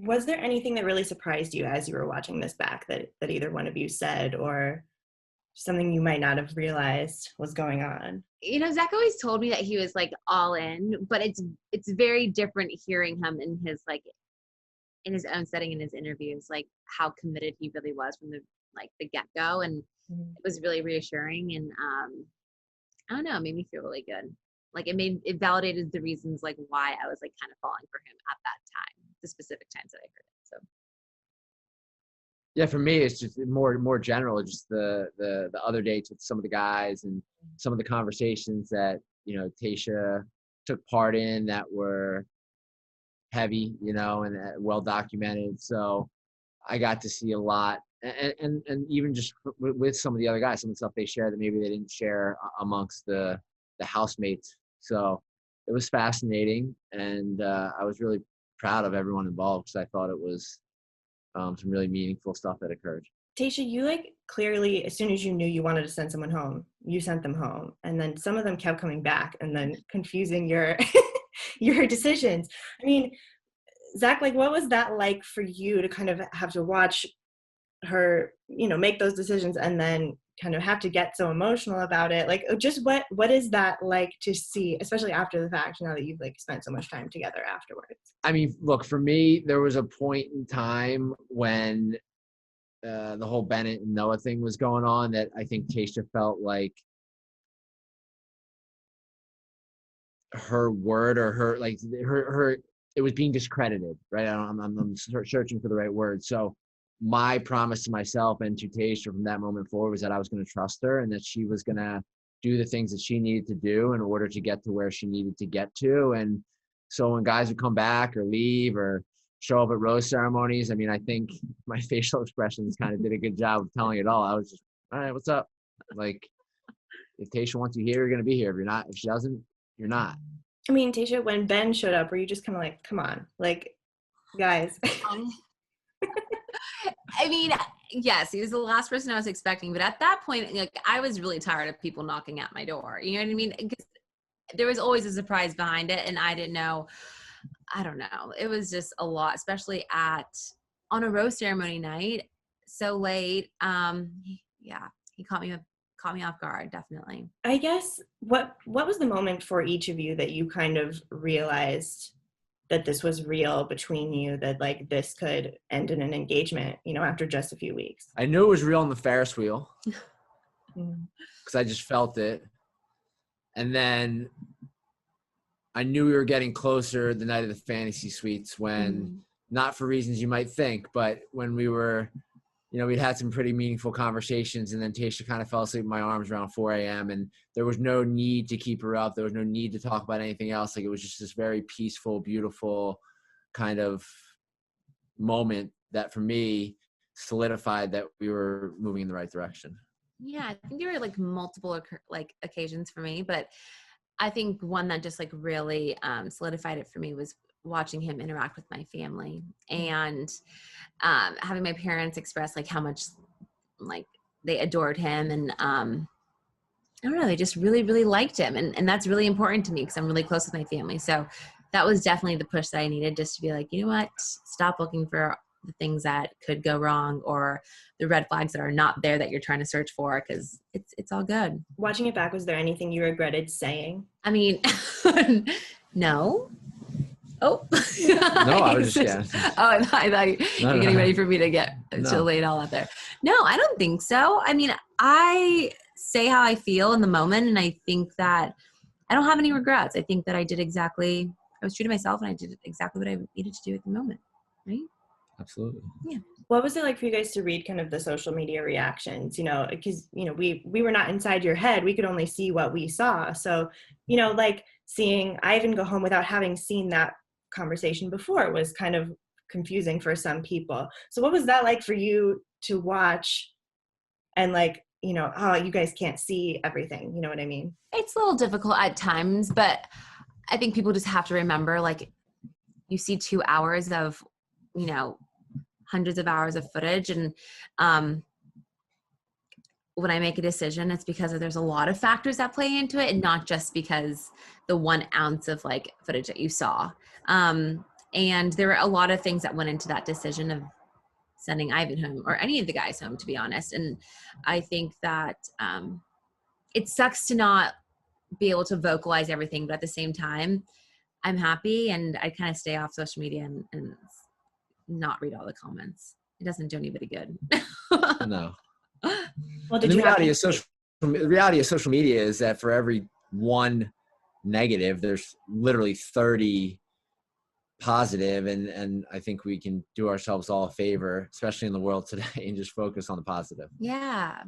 Was there anything that really surprised you as you were watching this back that either one of you said, or something you might not have realized was going on? Zach always told me that he was like all in, but it's very different hearing him in his own setting in his interviews, like how committed he really was from the get-go. And it was really reassuring. And I don't know, it made me feel really good. Like it validated the reasons like why I was like kind of falling for him at that time, the specific times that I heard it. So yeah, for me, it's just more general. Just the other dates with some of the guys and some of the conversations that Tayshia took part in that were heavy, and well documented. So I got to see a lot, and even just with some of the other guys, some of the stuff they shared that maybe they didn't share amongst the housemates. So it was fascinating, and I was really proud of everyone involved because I thought it was some really meaningful stuff that occurred. Tayshia, you clearly, as soon as you knew you wanted to send someone home, you sent them home. And then some of them kept coming back and then confusing your your decisions. I mean, Zach, what was that like for you to kind of have to watch her, make those decisions and then kind of have to get so emotional about it? Just what is that like to see, especially after the fact, now that you've spent so much time together afterwards? I mean, look, for me, there was a point in time when the whole Bennett and Noah thing was going on that I think Tayshia felt like her word or her it was being discredited, right? I'm searching for the right word. So my promise to myself and to Tayshia from that moment forward was that I was going to trust her and that she was going to do the things that she needed to do in order to get to where she needed to get to. And so when guys would come back or leave or show up at rose ceremonies, I mean, I think my facial expressions kind of did a good job of telling it all. I was just, all right, what's up? If Tayshia wants you here, you're going to be here. If she doesn't, you're not. I mean, Tayshia, when Ben showed up, were you just kind of come on, guys? I mean, yes, he was the last person I was expecting, but at that point, I was really tired of people knocking at my door. You know what I mean? Because there was always a surprise behind it, and I didn't know. I don't know. It was just a lot, especially on a rose ceremony night, so late. Yeah, he caught me off guard, definitely. I guess what was the moment for each of you that you kind of realized that this was real between you, that this could end in an engagement, after just a few weeks? I knew it was real on the Ferris wheel because I just felt it. And then I knew we were getting closer the night of the fantasy suites when, not for reasons you might think, but when we were, we'd had some pretty meaningful conversations, and then Tayshia kind of fell asleep in my arms around 4 a.m. and there was no need to keep her up. There was no need to talk about anything else. It was just this very peaceful, beautiful kind of moment that for me solidified that we were moving in the right direction. Yeah, I think there were multiple occasions for me, but I think one that just really solidified it for me was watching him interact with my family and having my parents express how much they adored him, and I don't know, they just really, really liked him, and that's really important to me because I'm really close with my family. So that was definitely the push that I needed, just to be you know what, stop looking for the things that could go wrong or the red flags that are not there that you're trying to search for, because it's all good. Watching it back, was there anything you regretted saying? I mean, no. Oh. No, I was just guessing. Oh, I thought you were getting ready for me to lay it all out there. No, I don't think so. I mean, I say how I feel in the moment, and I think that I don't have any regrets. I think that I was true to myself, and I did exactly what I needed to do at the moment, right? Absolutely. Yeah. What was it like for you guys to read kind of the social media reactions? Because we were not inside your head. We could only see what we saw. So, seeing Ivan go home without having seen that conversation before was kind of confusing for some people. So what was that like for you to watch and oh, you guys can't see everything, you know what I mean? It's a little difficult at times, but I think people just have to remember, you see 2 hours of, hundreds of hours of footage. And when I make a decision, it's because there's a lot of factors that play into it, and not just because the 1 ounce of footage that you saw. And there were a lot of things that went into that decision of sending Ivan home, or any of the guys home, to be honest. And I think that it sucks to not be able to vocalize everything, but at the same time, I'm happy, and I kind of stay off social media and not read all the comments. It doesn't do anybody good. No. Well, The reality of social media is that for every one negative, there's literally 30 positive, and I think we can do ourselves all a favor, especially in the world today, and just focus on the positive. Yeah.